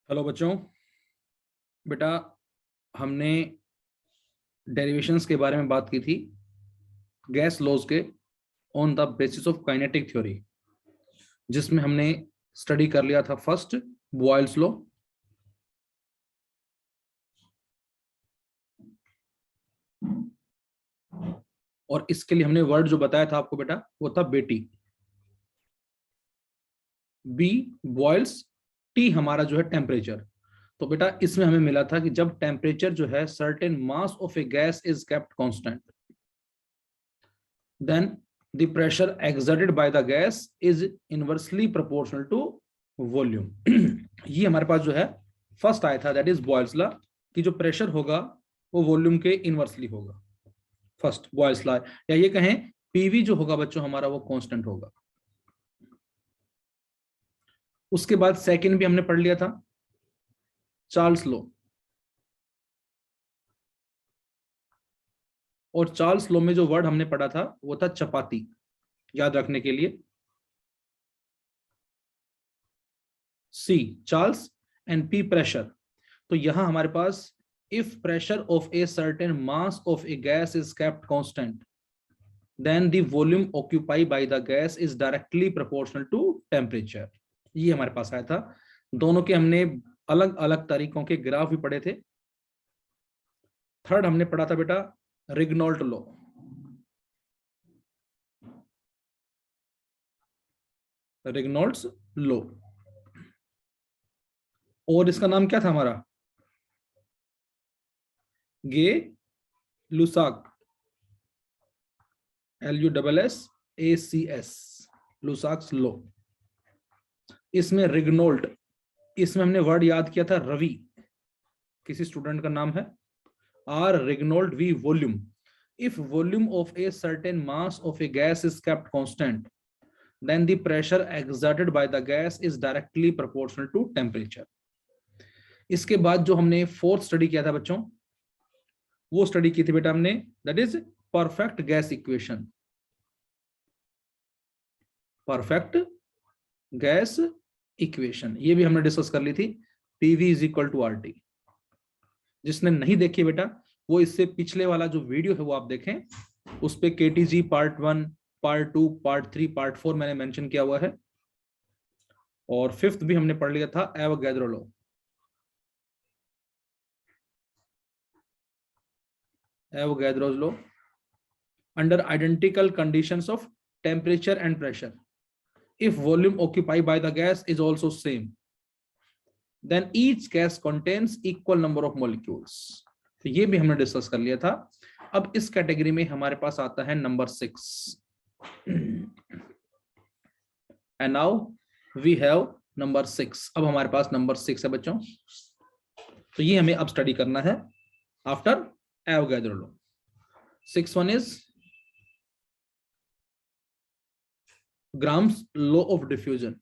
Hello बच्चों। बेटा, हमने डेरिवेशंस के बारे में बात की थी, गैस लॉज के, on the basis of kinetic theory, जिसमें हमने स्टडी कर लिया था फर्स्ट बॉयल्स लॉ, और इसके लिए हमने वर्ड जो बताया था आपको बेटा वो था बेटी। बी बॉयल्स, टी हमारा जो है टेम्परेचर। तो बेटा इसमें हमें मिला था कि जब टेम्परेचर जो है certain mass of a gas is kept constant, then the pressure exerted by the gas is inversely proportional to volume। ये हमारे पास जो है फर्स्ट आया था, दैट इज बॉयल्स लॉ, कि जो प्रेशर होगा वो वॉल्यूम के इनवर्सली होगा। फर्स्ट बॉयल्स लॉ, या ये कहें पीवी जो होगा बच्चों हमारा वो कांस्टेंट होगा। उसके बाद सेकंड भी हमने पढ़ लिया था, चार्ल्स लॉ। और चार्ल्स लॉ में जो वर्ड हमने पढ़ा था वो था चपाती, याद रखने के लिए। C Charles and P pressure. तो यहां हमारे पास if pressure of a certain mass of a gas is kept constant, then the volume occupied by the gas is directly proportional to temperature। ये हमारे पास आया था। दोनों के हमने अलग अलग तरीकों के ग्राफ भी पढ़े थे। थर्ड हमने पढ़ा था बेटा रिग्नॉल्ट लॉ। रिग्नॉल्ट्स लॉ, और इसका नाम क्या था हमारा, गे लुसाक, LUSSACS, लुसाक्स लॉ। इसमें रिग्नॉल्ट, इसमें हमने वर्ड याद किया था रवि, किसी स्टूडेंट का नाम है, R Regnault V volume. if volume of a certain mass of a gas is kept constant, then the pressure exerted by the gas is directly proportional to temperature। इसके बाद जो हमने फोर्थ स्टडी किया था बच्चों, वो स्टडी की थी बेटा हमने, that is perfect gas equation. Perfect gas equation ये भी हमने डिस्कस कर ली थी, PV is equal to RT। जिसने नहीं देखी बेटा वो इससे पिछले वाला जो वीडियो है वो आप देखें, उस पे KTG part 1, part 2, part 3, part 4 मैंने मेंशन किया हुआ है। और फिफ्थ भी हमने पढ़ लिया था Avogadro law. Avogadro's law, under identical conditions of temperature and pressure, if volume occupied by the gas is also same, then each gas contains equal number of molecules। तो ये भी हमने डिस्कस कर लिया था। अब इस कैटेगरी में हमारे पास आता है number 6, and now we have number 6। अब हमारे पास नंबर 6 है बच्चों, तो ये हमें अब स्टडी करना है after Avogadro law. 6 is Gram's law of diffusion।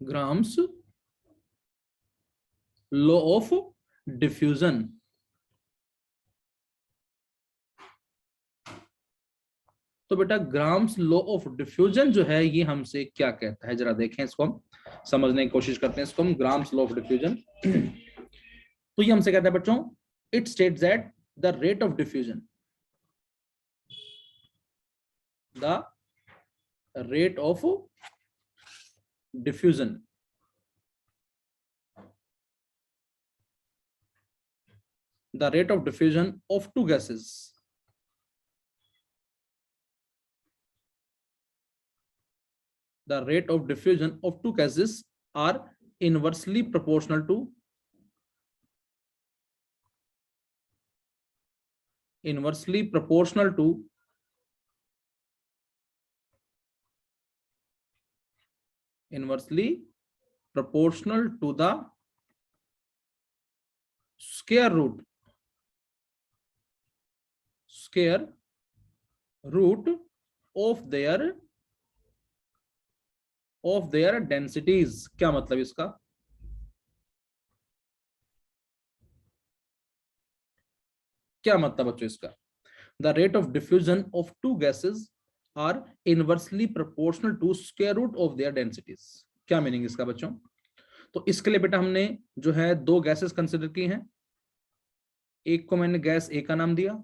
Gram's law of diffusion। तो बेटा ग्राम्स लॉ ऑफ डिफ्यूजन जो है ये हमसे क्या कहता है, जरा देखें इसको, हम समझने की कोशिश करते हैं इसको हम। ग्राम्स लॉ ऑफ डिफ्यूजन तो ये हमसे कहता है बच्चों, it states that the rate of diffusion, the rate of diffusion, the rate of diffusion of two gases, the rate of diffusion of two gases are inversely proportional to, inversely proportional to inversely proportional to the square root of their densities। क्या मतलब इसका, क्या मतलब बच्चों इसका, the rate of diffusion of two gases are inversely proportional to square root of their densities. क्या meaning इसका बच्चों? तो इसके लिए बेटा हमने जो है दो गैसेस कंसिडर की हैं। एक को मैंने गैस ए का नाम दिया,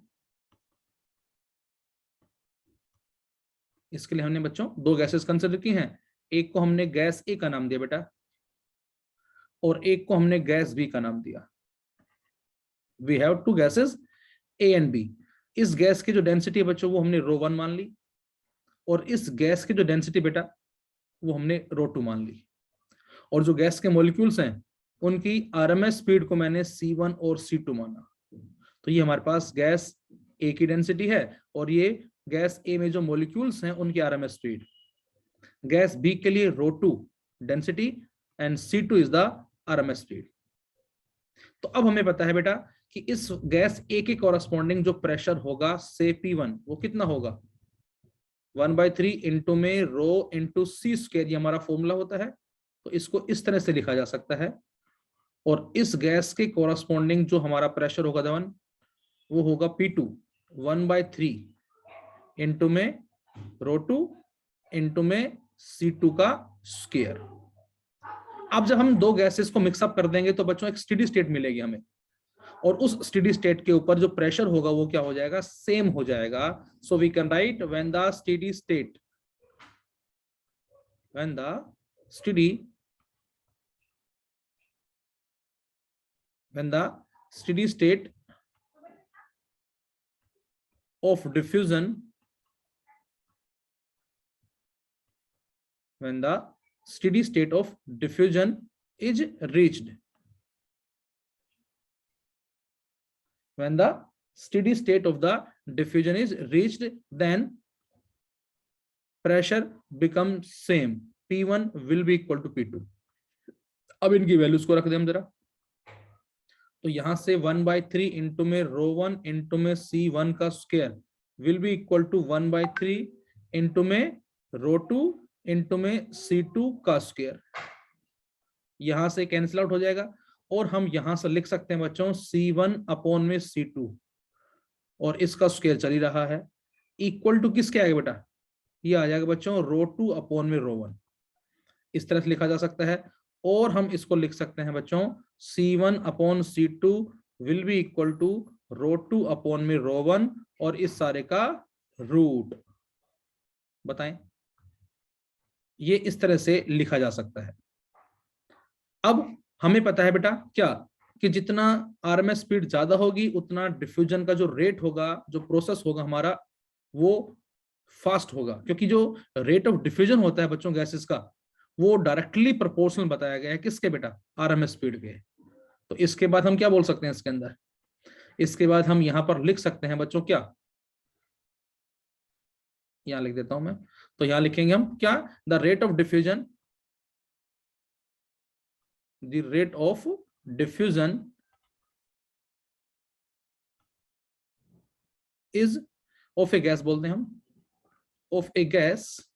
इसके लिए हमने बच्चों दो गैसेस कंसिडर की हैं। एक को हमने गैस ए का नाम दिया बेटा, और एक को हमने गैस बी का नाम दिया। We have two gases A and B. इस गैस की जो डेंसिटी है बच्चों वो हमने रो 1 मान ली, और इस गैस की जो डेंसिटी बेटा वो हमने रो 2 मान ली। और जो गैस के मॉलिक्यूल्स हैं उनकी आरएमएस स्पीड को मैंने C1 और C2 माना। तो ये हमारे पास गैस ए की डेंसिटी है, और ये गैस ए में जो मॉलिक्यूल्स हैं उनकी आरएमएस स्पीड। गैस बी के लिए रो 2 density and C2 is the RMS speed. तो अब हमें पता है बेटा कि इस गैस ए के कॉरस्पॉन्डिंग जो प्रेशर होगा से P1 वो कितना होगा, 1/3 इंटू में रो इंटू सी स्क्वायर, ये हमारा फॉर्मूला होता है। तो इसको इस तरह से लिखा जा सकता है, और इस गैस के कॉरस्पॉन्डिंग जो हमारा प्रेशर होगा दवन वो होगा P2 1/3 इंटू में रो 2 इंटू में C2 का स्क्वायर। अब जब हम दो गैसेस को मिक्सअप कर देंगे तो बच्चों एक स्टेडी स्टेट मिलेगी हमें, और उस स्टेडी स्टेट के ऊपर जो प्रेशर होगा वो क्या हो जाएगा, सेम हो जाएगा। So we can write when the steady state of diffusion, when the steady state of diffusion is reached, when the steady state of the diffusion is reached, then pressure becomes same, P1 will be equal to P2। अब इनकी values को रख दें हम जरा। तो यहां से 1/3 इंटू में रो 1 इंटू में C1 का square will be equal to 1/3 into में रो 2 इंटू में C2 का स्क्वायर। यहां से कैंसिल आउट हो जाएगा, और हम यहां से लिख सकते हैं बच्चों C1 अपॉन में C2, और इसका स्क्वायर चल ही रहा है, इक्वल टू किसके आएगा बेटा, ये आ जाएगा बच्चों रो 2 अपॉन में रो 1। इस तरह से लिखा जा सकता है। और हम इसको लिख सकते हैं बच्चों C1 upon C2 will be equal to rho 2 upon में रो 1, और इस सारे का रूट। बताएं, ये इस तरह से लिखा जा सकता है। अब हमें पता है बेटा क्या, कि जितना आरएमएस स्पीड ज्यादा होगी उतना डिफ्यूजन का जो रेट होगा, जो प्रोसेस होगा हमारा, वो फास्ट होगा। क्योंकि जो रेट ऑफ डिफ्यूजन होता है बच्चों गैसेस का, वो डायरेक्टली प्रोपोर्शनल बताया गया है किसके बेटा, आरएमएस स्पीड के। तो इसके बाद हम क्या बोल सकते हैं इसके अंदर, इसके बाद हम यहां पर लिख सकते हैं बच्चों क्या, यहां लिख देता हूं मैं। तो यहां लिखेंगे हम क्या, the rate of diffusion, the rate of diffusion is of a gas, बोलते हैं हम, of a gas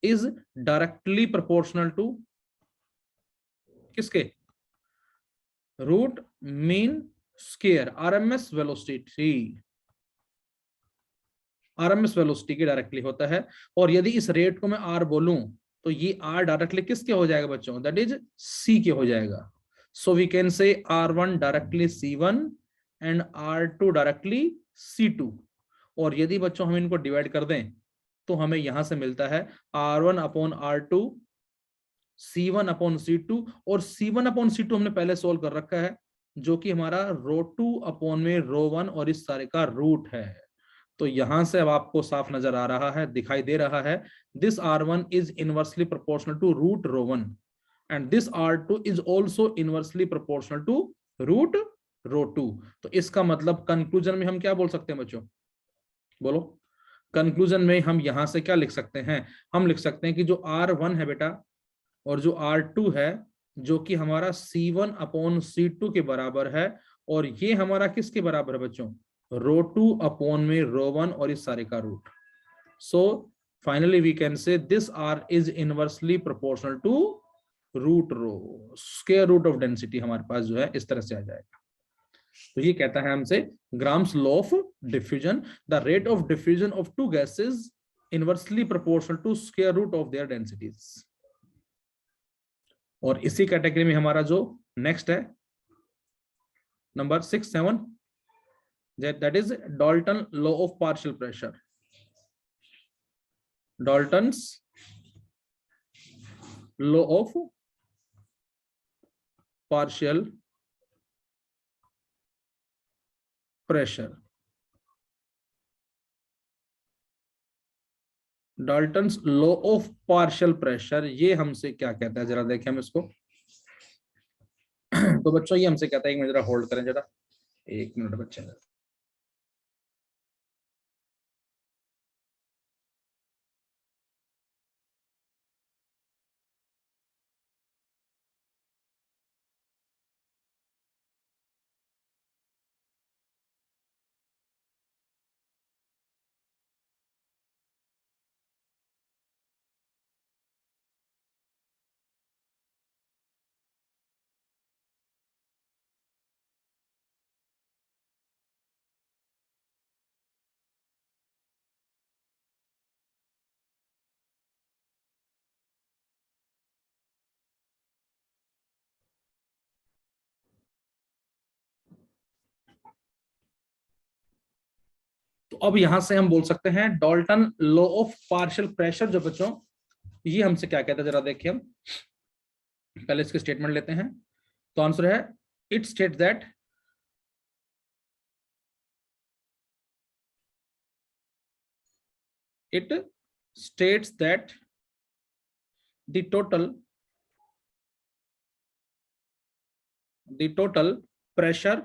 is directly proportional to किसके, root mean square RMS velocity, RMS velocity के डायरेक्टली होता है। और यदि इस रेट को मैं आर बोलूं तो ये आर डायरेक्टली किसके हो जाएगा बच्चों, दैट इज सी के हो जाएगा। सो वी कैन से R1 directly C1 and R2 directly C2। और यदि बच्चों हम इनको डिवाइड कर दें तो हमें यहां से मिलता है R1 upon R2, C1 upon C2, और C1 अपॉन C2 हमने पहले सोल्व कर रखा है, जो कि हमारा रो 2 अपॉन में रो 1 और इस सारे का रूट है। तो यहां से अब आपको साफ नजर आ रहा है, दिखाई दे रहा है, this R1 is inversely proportional to root rho 1 and this R2 is also inversely proportional to root rho 2। तो इसका मतलब कंक्लूजन में हम क्या बोल सकते हैं बच्चों, बोलो। कंक्लूजन में हम यहां से क्या लिख सकते हैं, हम लिख सकते हैं कि जो R1 है बेटा और जो R2 है, जो कि हमारा C1 अपॉन C2 के बराबर है, और ये हमारा किसके बराबर है बच्चों, रो 2 अपॉन में रो 1 और इस सारे का root. So finally we can say this R is inversely proportional to root rho, square root of density हमारे पास जो है इस तरह से आ जाएगा। तो ये कहता है हमसे Graham's law of diffusion, the rate of diffusion of two gases inversely proportional to square root of their densities. और इसी कैटेगरी में हमारा जो नेक्स्ट है number 6-7, that is Dalton law of partial pressure. Dalton's law of partial pressure. Dalton's law of partial pressure, ये हमसे क्या कहता है जरा देखें हम इसको। तो बच्चों ये हमसे कहता है, एक मिनट जरा होल्ड करें जरा, एक मिनट बच्चे। तो अब यहां से हम बोल सकते हैं Dalton law of partial pressure जो बच्चों, ये हमसे क्या कहता है जरा देखिए हम पहले इसके स्टेटमेंट लेते हैं। तो आंसर है it state that it states that the total pressure,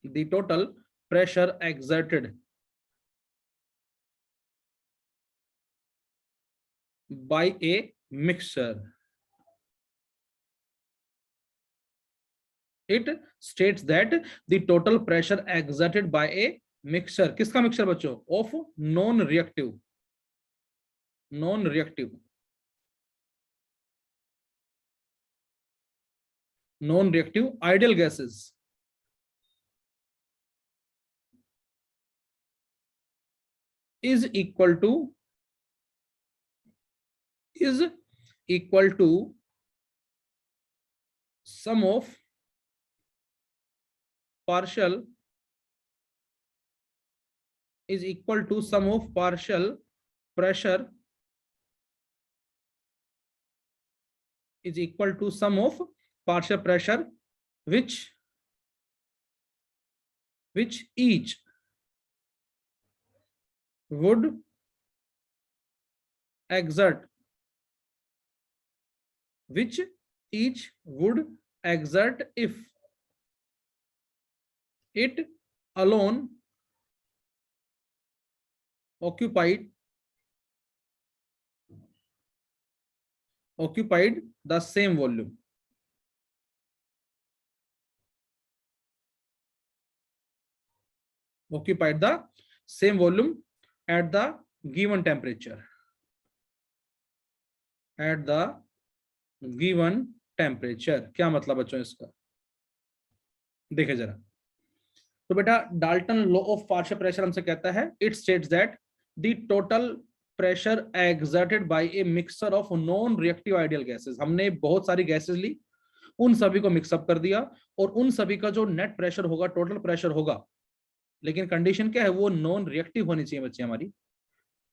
the total pressure exerted by a mixture, it states that the total pressure exerted by a mixture, किसका मिक्सचर बच्चों, of non reactive ideal gases is equal to sum of partial pressure is equal to sum of partial pressure which each would exert if it alone occupied the same volume. Occupied the same volume at the given temperature. At the given temperature, क्या मतलब बच्चों इसका, देखे जरा। तो बेटा Dalton law of partial pressure हमसे कहता है it states that the total pressure exerted by a mixture of non reactive ideal gases. हमने बहुत सारी गैसेस ली, उन सभी को मिक्सअप कर दिया और उन सभी का जो नेट प्रेशर होगा, टोटल प्रेशर होगा, लेकिन कंडीशन क्या है, वो नॉन रिएक्टिव होनी चाहिए बच्चे, हमारी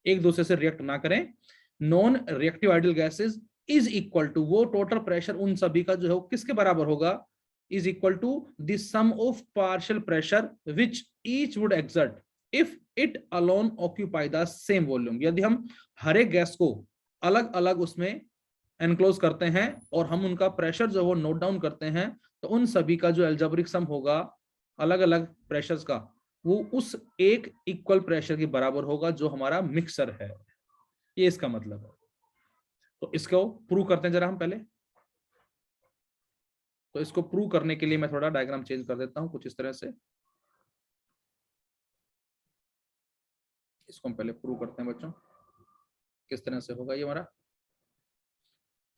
एक दूसरे से रिएक्ट ना करें। Non reactive ideal gases is equal to, वो टोटल प्रेशर उन सभी का जो है किसके बराबर होगा, is equal to the sum of partial pressure which each would exert if it alone occupy the same volume। यदि हम हर एक गैस को अलग अलग उसमें एनक्लोज करते हैं और हम उनका प्रेशर जो वो नोट डाउन करते हैं, तो उन सभी का जो एल्जेब्रिक सम होगा अलग अलग प्रेशर्स का, वो उस एक इक्वल प्रेशर के बराबर होगा जो हमारा मिक्सर है। ये इसका मतलब है। तो इसको प्रूव करते हैं जरा हम पहले। तो इसको प्रूव करने के लिए मैं थोड़ा डायग्राम चेंज कर देता हूं कुछ इस तरह से। इसको हम पहले प्रूव करते हैं बच्चों, किस तरह से होगा ये हमारा।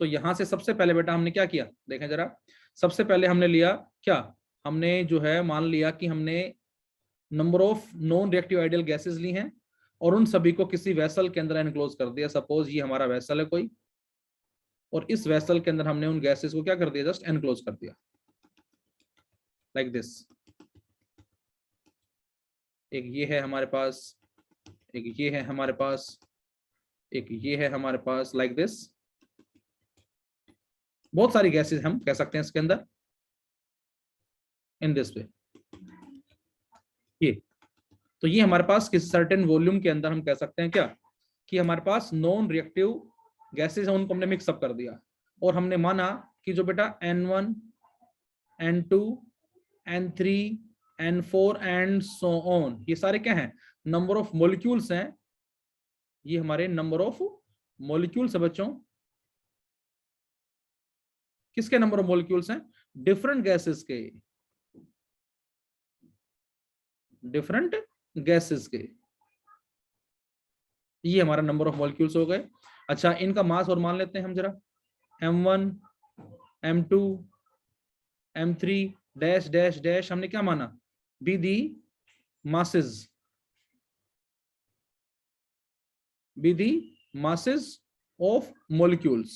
तो यहां से सबसे पहले बेटा हमने क्या किया, देखें जरा, सबसे पहले हमने लिया क्या, हमने जो है मान लिया कि हमने number of non reactive ideal gases ली हैं और उन सभी को किसी वेसल के अंदर एनक्लोज कर दिया। सपोज ये हमारा वेसल है कोई, और इस वेसल के अंदर हमने उन गैसेस को क्या कर दिया, जस्ट एनक्लोज कर दिया लाइक दिस। एक ये है हमारे पास, एक ये है हमारे पास, एक ये है हमारे पास, लाइक दिस। बहुत सारी गैसेस हम कह सकते हैं इसके अंदर, इन दिस वे। ये तो ये हमारे पास किस सर्टेन वॉल्यूम के अंदर हम कह सकते हैं क्या, कि हमारे पास नॉन रिएक्टिव गैसेस हैं, उनको हमने मिक्सअप कर दिया और हमने माना कि जो बेटा N1 N2 N3 N4 and so on, ये सारे क्या हैं, नंबर ऑफ मॉलिक्यूल्स हैं। ये हमारे नंबर ऑफ मॉलिक्यूल्स है बच्चों। किसके नंबर ऑफ मॉलिक्यूल्स हैं, डिफरेंट गैसेस के, डिफरेंट गैसेस के। ये हमारा नंबर ऑफ मॉलिक्यूल्स हो गए। अच्छा, इनका मास और मान लेते हैं हम जरा, M1 M2 M3 dash dash dash, हमने क्या माना, be the masses, be the masses of molecules,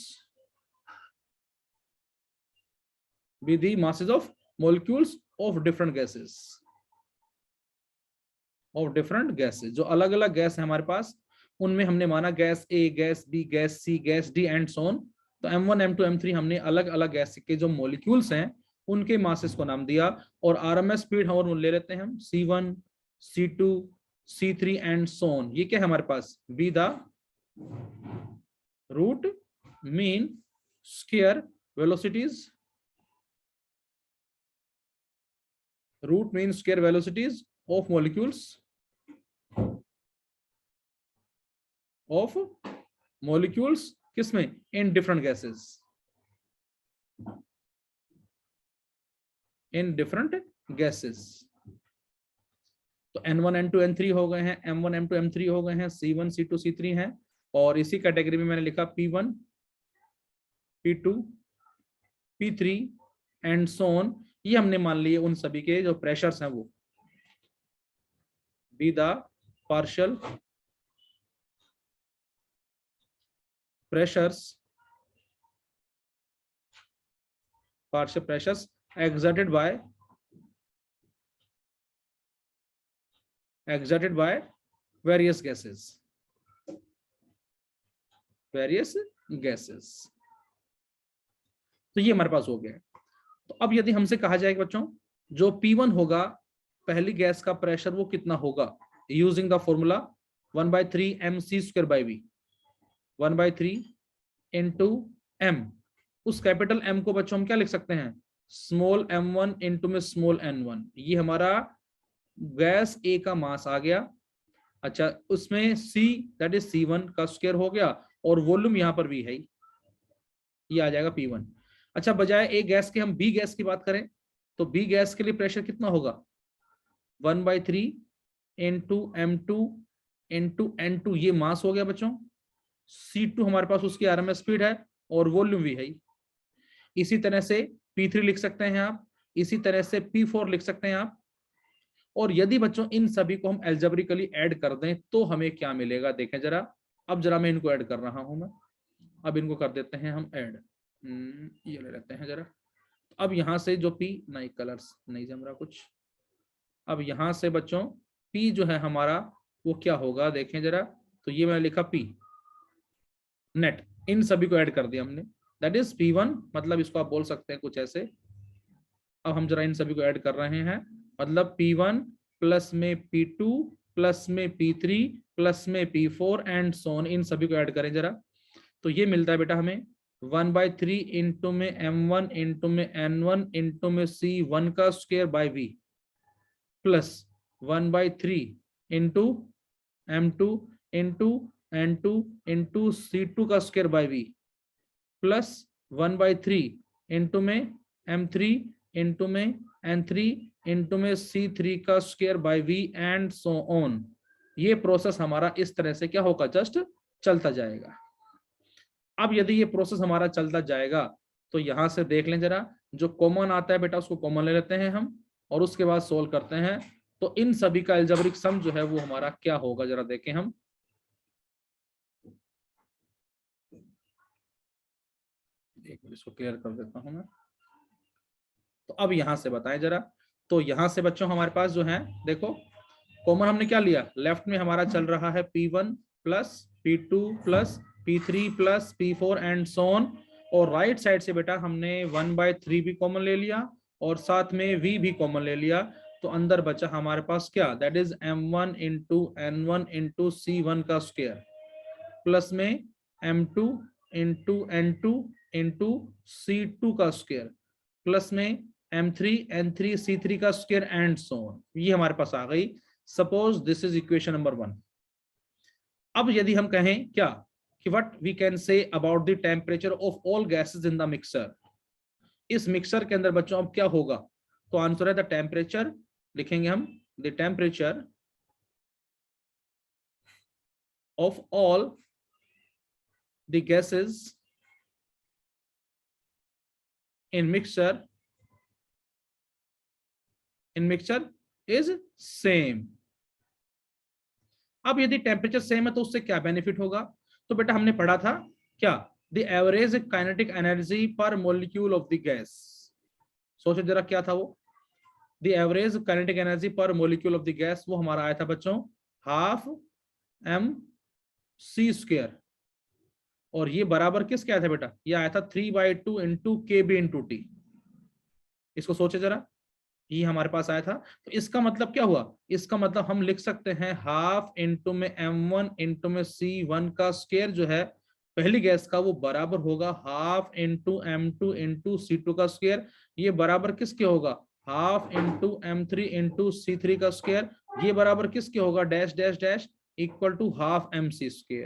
be the masses of molecules of different gases, of different gases। जो अलग अलग गैस है हमारे पास, उनमें हमने माना gas A, gas B, gas C, gas D and so on. तो M1 M2 M3 हमने अलग अलग गैस के जो मॉलिक्यूल्स हैं उनके मासेस को नाम दिया, और आरएमएस स्पीड हम ले लेते हैं हम C1 C2 C3 and so on. ये क्या है हमारे पास, be the root mean square velocities, root mean square velocities of molecules, of molecules किसमें, in different gases, in different gases. तो N1 N2 N3 हो गए हैं, M1 M2 M3 हो गए हैं, C1 C2 C3 हैं, और इसी कैटेगरी में मैंने लिखा P1 P2 P3 and so on. ये हमने मान लिए उन सभी के जो प्रेशर्स हैं वो be the partial pressures, partial pressures exerted by various gases, various gases। तो ये हमारे पास हो गया। तो अब यदि हमसे कहा जाए बच्चों, जो P1 होगा पहली गैस का प्रेशर वो कितना होगा, using the formula 1/3 mc²/v, 1/3 into m। उस कैपिटल M को बच्चों हम क्या लिख सकते हैं, स्मॉल m1 इंटू में स्मॉल n1। ये हमारा गैस A का मास आ गया। अच्छा, उसमें C दैट इज C1 का स्क्वायर हो गया, और वॉल्यूम यहां पर भी है, ये आ जाएगा P1। अच्छा, बजाय A गैस के हम B गैस की बात करें, तो B गैस के लिए प्रेशर कितना होगा, 1/3 इंटू M2 इंटू N2, ये मास हो गया बच्चों। C2 हमारे पास उसकी आरएमएस स्पीड है और वॉल्यूम भी है। इसी तरह से P3 लिख सकते हैं आप, इसी तरह से P4 लिख सकते हैं आप। और यदि बच्चों इन सभी को हम एल्जेब्रिकली ऐड कर दें तो हमें क्या मिलेगा, देखें जरा। अब जरा मैं इनको ऐड कर रहा हूं, मैं अब इनको कर देते हैं हम ऐड, ये ले लेते हैं जरा। अब यहां से जो P, नहीं कलर्स नहीं जम रहा कुछ, अब यहां से बच्चों P जो है हमारा वो क्या होगा, देखें जरा। तो ये मैंने लिखा P नेट, इन सभी को ऐड कर दिया हमने, दैट इज P1, मतलब इसको आप बोल सकते हैं कुछ ऐसे। अब हम जरा इन सभी को ऐड कर रहे हैं, मतलब P1 प्लस में P2 प्लस में P3 प्लस में P4 एंड सो ऑन, इन सभी को ऐड करें जरा। तो ये मिलता है बेटा हमें 1/3 इंटू में M1 इंटू में N1 इंटू में C1 का square by V plus 1/3 into M2 into N2 into C2 का square by V plus 1/3 into में M3 इंटू में N3 इंटू में C3 का square by V and so on. ये process हमारा इस तरह से क्या होगा, जस्ट चलता जाएगा। अब यदि ये प्रोसेस हमारा चलता जाएगा तो यहां से देख लें जरा, जो कॉमन आता है बेटा उसको कॉमन ले लेते हैं हम, और उसके बाद सोल्व करते हैं। तो इन सभी का अलजेब्रिक सम जो है वो हमारा क्या होगा, जरा देखें हम। एक मिनट इसको क्लियर कर देता हूं मैं। तो अब यहां से बताएं जरा, तो यहां से बच्चों हमारे पास जो है देखो, कॉमन हमने क्या लिया, लेफ्ट में हमारा चल रहा है P1 plus P2 plus P3 plus P4 and so on, और राइट साइड से बेटा हमने 1/3 भी कॉमन ले लिया और साथ में V भी कॉमन ले लिया। तो अंदर बचा हमारे पास क्या, that is M1 into N1 into C1 का स्क्वायर प्लस में M2 into N2 into C2 का स्क्वायर प्लस में M3 N3 C3 का स्क्वायर एंड सो ऑन। ये हमारे पास आ गई। Suppose this is equation number 1। अब यदि हम कहें क्या कि what we can say about the temperature of all gases in the mixer, इस मिक्सर के अंदर बच्चों अब क्या होगा, तो आंसर है द टेम्परेचर, लिखेंगे हम the temperature of all the gases in mixer is same. अब यदि टेम्परेचर सेम है तो उससे क्या बेनिफिट होगा, तो बेटा हमने पढ़ा था क्या, द एवरेज काइनेटिक एनर्जी पर मॉलिक्यूल ऑफ द गैस। सोचो जरा क्या था वो, द एवरेज काइनेटिक एनर्जी पर मॉलिक्यूल ऑफ द गैस, वो हमारा आया था बच्चों हाफ mc², और ये बराबर किसके आया था बेटा, ये आया था 3/2 इंटू kb/t। इसको सोचे जरा, ये हमारे पास आया था। तो इसका मतलब क्या हुआ, इसका मतलब हम लिख सकते हैं हाफ इंटू में M1 इंटू में C1 का स्क्वायर जो है पहली गैस का, वो बराबर होगा half into M2 into C2 का स्क्वायर। ये बराबर किसके होगा, half into M3 into C3 का स्क्वायर। ये बराबर किसके होगा, dash dash dash equal to half MC²।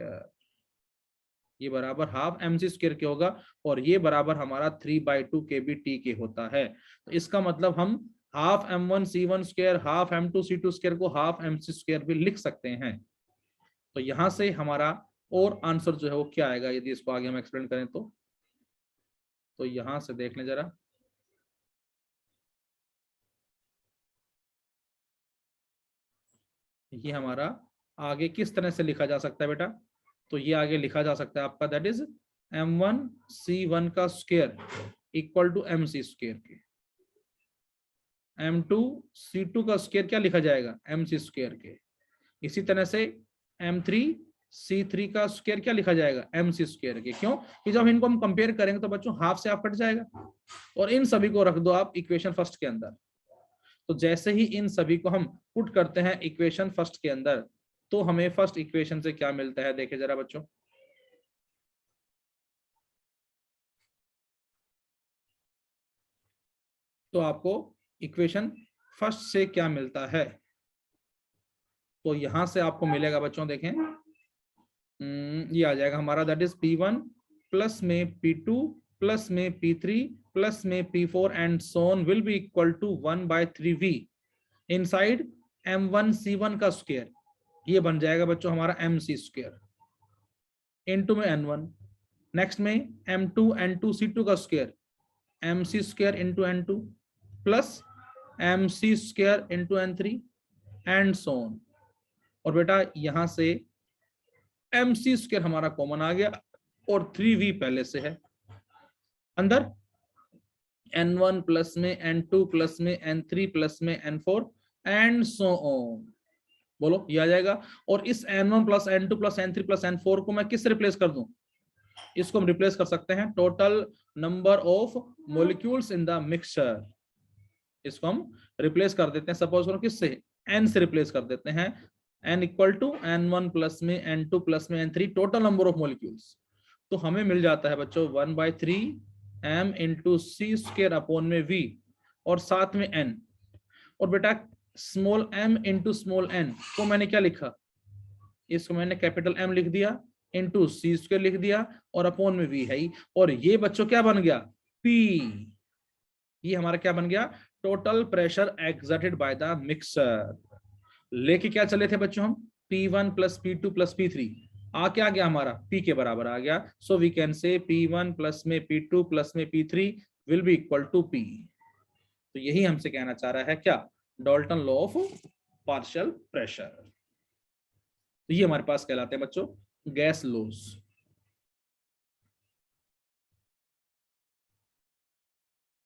ये बराबर हाफ MC² के होगा, और ये बराबर हमारा 3/2 kb/t के होता है। तो इसका मतलब हम half M1 C1 square half M2 C2 square को हाफ MC² भी लिख सकते हैं। तो यहां से हमारा और आंसर जो है वो क्या आएगा, यदि इसको आगे हम एक्सप्लेन करें तो यहां से देख लें जरा, ये हमारा आगे किस तरह से लिखा जा सकता है बेटा, तो ये आगे लिखा जा सकता है आपका दैट इज M1 C1 का स्क्वायर इक्वल टू MC² के, M2 C2 का स्क्वायर क्या लिखा जाएगा, MC² के। इसी तरह से M3 C3 का स्क्वायर क्या लिखा जाएगा, MC² के। क्यों कि जब इनको हम कंपेयर करेंगे तो बच्चों हाफ से हाफ कट जाएगा, और इन सभी को रख दो आप इक्वेशन फर्स्ट के अंदर। तो जैसे ही इन सभी को हम पुट करते हैं इक्वेशन फर्स्ट के अंदर, तो हमें फर्स्ट इक्वेशन से क्या मिलता है, देखे जरा बच्चों। तो आपको इक्वेशन फर्स्ट से क्या मिलता है, तो यहां से आपको मिलेगा बच्चों, देखें ये आ जाएगा हमारा दैट इज P1 प्लस में P2 प्लस में P3 प्लस में P4 and so on will be equal to 1/3V inside M1 C1 का स्क्वायर, ये बन जाएगा बच्चों हमारा MC² इनटू में N1। नेक्स्ट में M2 N2 C2 का square, MC² into N2 plus MC² into N3 and so on. और बेटा यहां से MC² हमारा कॉमन आ गया और 3V पहले से है अंदर, N1 प्लस में N2 प्लस में N3 प्लस में N4 एंड सो ऑन। बोलो ये आ जाएगा। और इस N1 plus N2 plus N3 plus N4 को मैं किससे रिप्लेस कर दूं, इसको हम रिप्लेस कर सकते हैं total number of molecules in the mixture. इसको हम रिप्लेस कर देते हैं, सपोज करो किससे, N से रिप्लेस कर देते हैं, N equal to N1 plus में N2 प्लस में N3 total number of molecules. तो हमें मिल जाता है बच्चों 1/3 M इंटू C² अपॉन में V और साथ में N। और बेटा small m into small n को मैंने क्या लिखा, इसको मैंने कैपिटल M लिख दिया इंटू C² लिख दिया और अपॉन में V है ही। और ये बच्चों क्या बन गया, P। ये हमारा क्या बन गया, total pressure exerted by the mixer. लेके क्या चले थे बच्चों हम, P1 plus P2 plus P3, क्या गया हमारा, P के बराबर आ गया। सो वी कैन से P1 प्लस में P2 प्लस में P3 will be equal to P। तो यही हमसे कहना चाह रहा है क्या, Dalton law of partial pressure. तो ये हमारे पास कहलाते हैं बच्चों गैस लॉज।